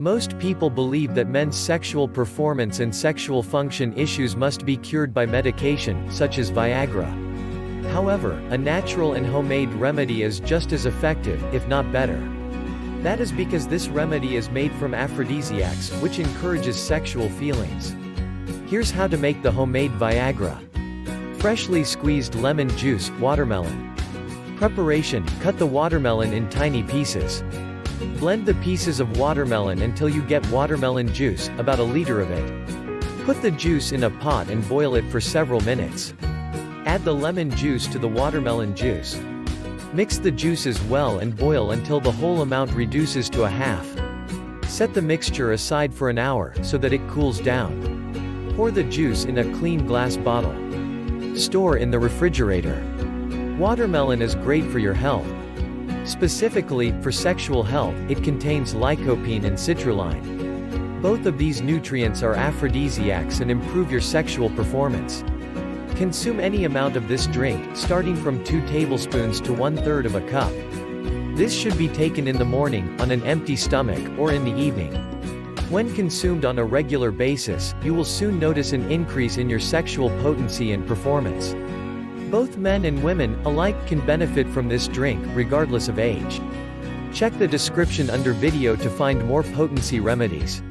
Most people believe that men's sexual performance and sexual function issues must be cured by medication, such as Viagra. However, a natural and homemade remedy is just as effective, if not better. That is because this remedy is made from aphrodisiacs, which encourages sexual feelings. Here's how to make the homemade Viagra. Freshly squeezed lemon juice, watermelon. Preparation: cut the watermelon in tiny pieces. Blend the pieces of watermelon until you get watermelon juice, about a liter of it. Put the juice in a pot and boil it for several minutes. Add the lemon juice to the watermelon juice. Mix the juices well and boil until the whole amount reduces to a half. Set the mixture aside for an hour, so that it cools down. Pour the juice in a clean glass bottle. Store in the refrigerator. Watermelon is great for your health. Specifically, for sexual health, it contains lycopene and citrulline. Both of these nutrients are aphrodisiacs and improve your sexual performance. Consume any amount of this drink, starting from 2 tablespoons to 1/3 of a cup. This should be taken in the morning, on an empty stomach, or in the evening. When consumed on a regular basis, you will soon notice an increase in your sexual potency and performance. Both men and women, alike, can benefit from this drink, regardless of age. Check the description under video to find more potency remedies.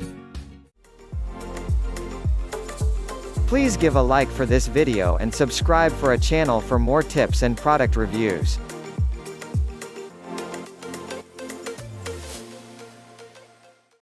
Please give a like for this video and subscribe for a channel for more tips and product reviews.